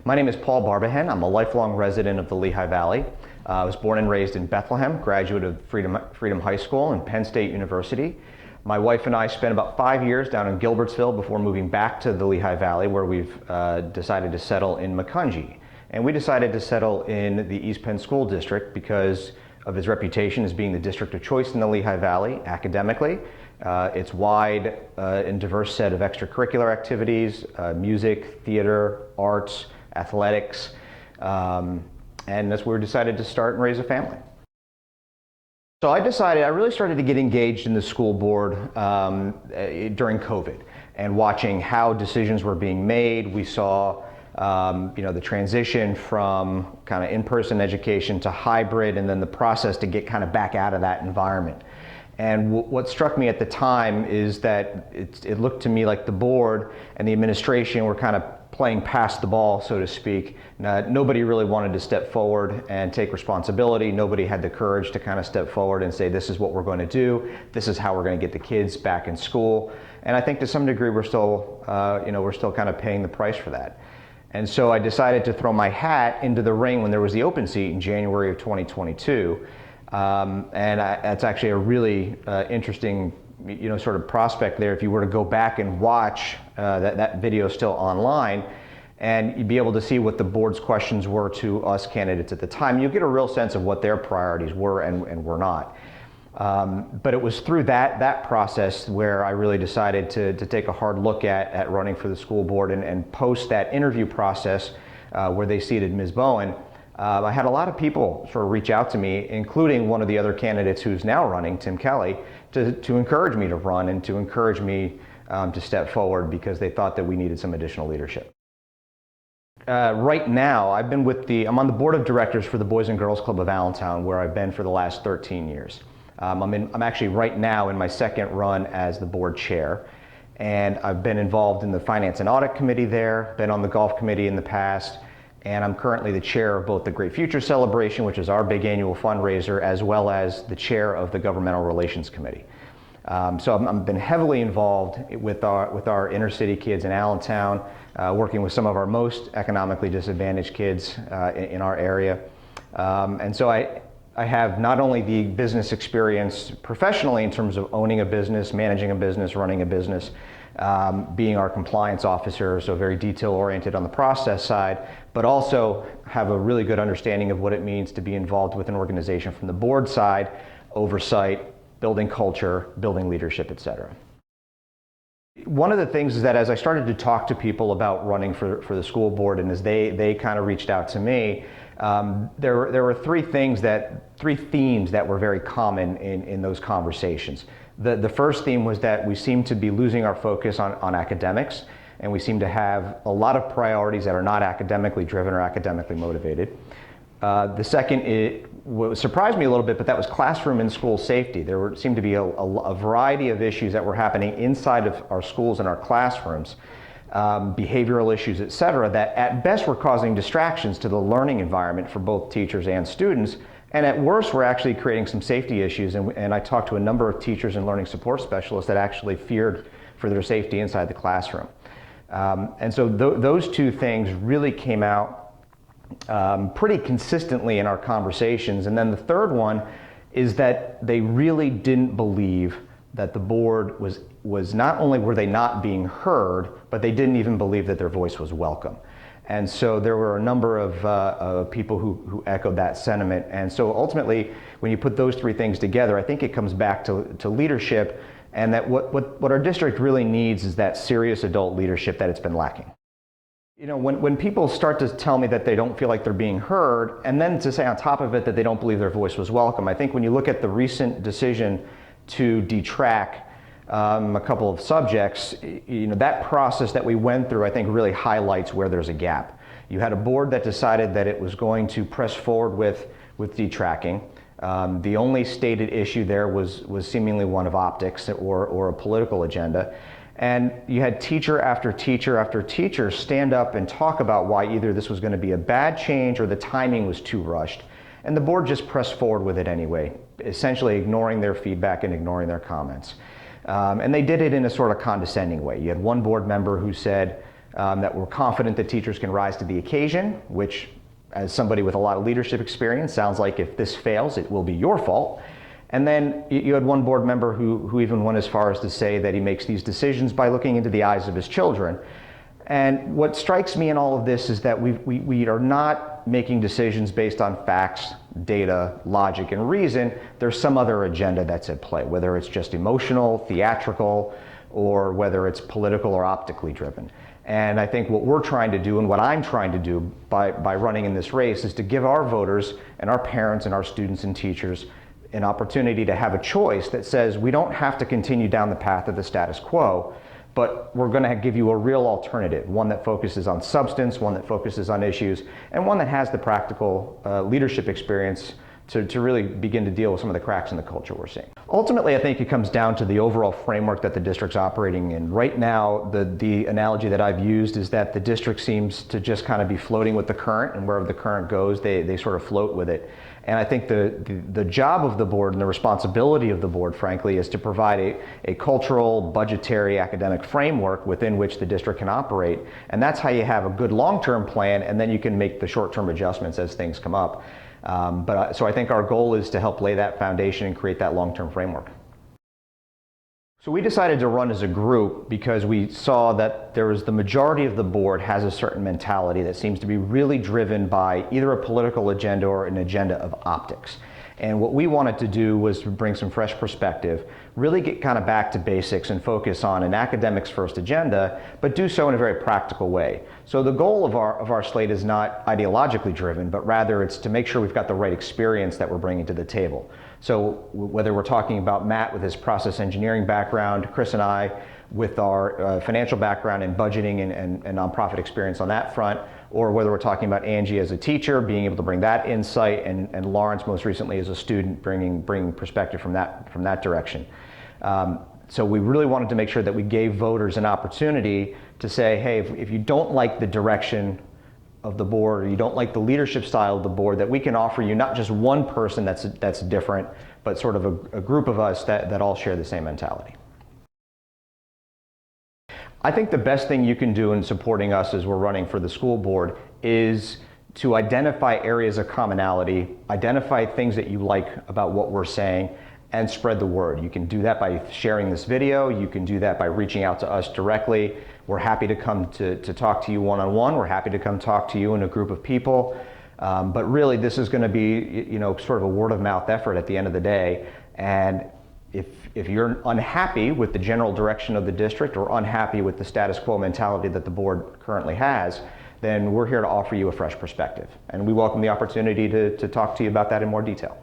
My name is Paul Barbehenn. I'm a lifelong resident of the Lehigh Valley. I was born and raised in Bethlehem, graduate of Freedom High School and Penn State University. My wife and I spent about 5 years down in Gilbertsville before moving back to the Lehigh Valley, where we've decided to settle in Macungie. And we decided to settle in the East Penn School District because of its reputation as being the district of choice in the Lehigh Valley academically. Its wide and diverse set of extracurricular activities, music, theater, arts, athletics, and that's where we decided to start and raise a family. So I really started to get engaged in the school board during COVID and watching how decisions were being made. We saw the transition from kind of in-person education to hybrid, and then the process to get kind of back out of that environment. And what struck me at the time is that it looked to me like the board and the administration were kind of playing past the ball, so to speak. Nobody really wanted to step forward and take responsibility. Nobody had the courage to kind of step forward and say, this is what we're going to do. This is how we're going to get the kids back in school. And I think to some degree we're still kind of paying the price for that. And so I decided to throw my hat into the ring when there was the open seat in January of 2022. That's actually a really interesting sort of prospect there. If you were to go back and watch that video still online, and you'd be able to see what the board's questions were to us candidates at the time, you'll get a real sense of what their priorities were and were not. But it was through that process where I really decided to take a hard look at running for the school board, and post that interview process where they seated Ms. Bowen. I had a lot of people sort of reach out to me, including one of the other candidates who's now running, Tim Kelly, to encourage me to run and to encourage me to step forward because they thought that we needed some additional leadership. Right now, I'm on the board of directors for the Boys and Girls Club of Allentown, where I've been for the last 13 years. I'm actually right now in my second run as the board chair, and I've been involved in the Finance and Audit Committee there, been on the Golf Committee in the past, and I'm currently the chair of both the Great Future Celebration, which is our big annual fundraiser, as well as the chair of the Governmental Relations Committee. So I've been heavily involved with our inner city kids in Allentown, working with some of our most economically disadvantaged kids in our area. And so I have not only the business experience professionally in terms of owning a business, managing a business, running a business, being our compliance officer, so very detail-oriented on the process side, but also have a really good understanding of what it means to be involved with an organization from the board side, oversight, building culture, building leadership, etc. One of the things is that as I started to talk to people about running for the school board, and as they kind of reached out to me, there were three themes that were very common in those conversations. The first theme was that we seem to be losing our focus on academics, and we seem to have a lot of priorities that are not academically driven or academically motivated. The second, what surprised me a little bit, but that was classroom and school safety. There seemed to be a variety of issues that were happening inside of our schools and our classrooms, behavioral issues, et cetera, that at best were causing distractions to the learning environment for both teachers and students. And at worst, we're actually creating some safety issues. And I talked to a number of teachers and learning support specialists that actually feared for their safety inside the classroom. And so those two things really came out pretty consistently in our conversations. And then the third one is that they really didn't believe that the board was not only were they not being heard, but they didn't even believe that their voice was welcome. And so there were a number of people who echoed that sentiment. And so ultimately, when you put those three things together, I think it comes back to leadership, and that what our district really needs is that serious adult leadership that it's been lacking. When people start to tell me that they don't feel like they're being heard, and then to say on top of it that they don't believe their voice was welcome, I think when you look at the recent decision to detrack a couple of subjects, that process that we went through, I think, really highlights where there's a gap. You had a board that decided that it was going to press forward with detracking. The only stated issue there was seemingly one of optics or a political agenda. And you had teacher after teacher after teacher stand up and talk about why either this was going to be a bad change or the timing was too rushed. And the board just pressed forward with it anyway, essentially ignoring their feedback and ignoring their comments. And they did it in a sort of condescending way. You had one board member who said, that we're confident that teachers can rise to the occasion, which, as somebody with a lot of leadership experience, sounds like if this fails, it will be your fault. And then you had one board member who even went as far as to say that he makes these decisions by looking into the eyes of his children. And what strikes me in all of this is that we are not making decisions based on facts, data, logic, and reason. There's some other agenda that's at play, whether it's just emotional, theatrical, or whether it's political or optically driven. And I think what we're trying to do, and what I'm trying to do by running in this race, is to give our voters and our parents and our students and teachers an opportunity to have a choice that says we don't have to continue down the path of the status quo, but we're going to give you a real alternative, one that focuses on substance, one that focuses on issues, and one that has the practical leadership experience to really begin to deal with some of the cracks in the culture we're seeing. Ultimately, I think it comes down to the overall framework that the district's operating in. Right now, the analogy that I've used is that the district seems to just kind of be floating with the current, and wherever the current goes, they sort of float with it. And I think the job of the board and the responsibility of the board, frankly, is to provide a cultural, budgetary, academic framework within which the district can operate. And that's how you have a good long-term plan, and then you can make the short-term adjustments as things come up. So I think our goal is to help lay that foundation and create that long-term framework. So we decided to run as a group because we saw that the majority of the board has a certain mentality that seems to be really driven by either a political agenda or an agenda of optics. And what we wanted to do was to bring some fresh perspective, really get kind of back to basics and focus on an academics first agenda, but do so in a very practical way. So the goal of our slate is not ideologically driven, but rather it's to make sure we've got the right experience that we're bringing to the table. So whether we're talking about Matt with his process engineering background, Chris and I with our financial background in budgeting and nonprofit experience on that front, or whether we're talking about Angie as a teacher, being able to bring that insight, and Lawrence most recently as a student, bringing perspective from that direction. So we really wanted to make sure that we gave voters an opportunity to say, hey, if you don't like the direction of the board, or you don't like the leadership style of the board, that we can offer you not just one person that's different, but sort of a group of us that all share the same mentality. I think the best thing you can do in supporting us as we're running for the school board is to identify areas of commonality, identify things that you like about what we're saying, and spread the word. You can do that by sharing this video. You can do that by reaching out to us directly. We're happy to come to talk to you one-on-one. We're happy to come talk to you in a group of people. But really, this is going to be, sort of a word-of-mouth effort at the end of the day. And if you're unhappy with the general direction of the district or unhappy with the status quo mentality that the board currently has, then we're here to offer you a fresh perspective. And we welcome the opportunity to talk to you about that in more detail.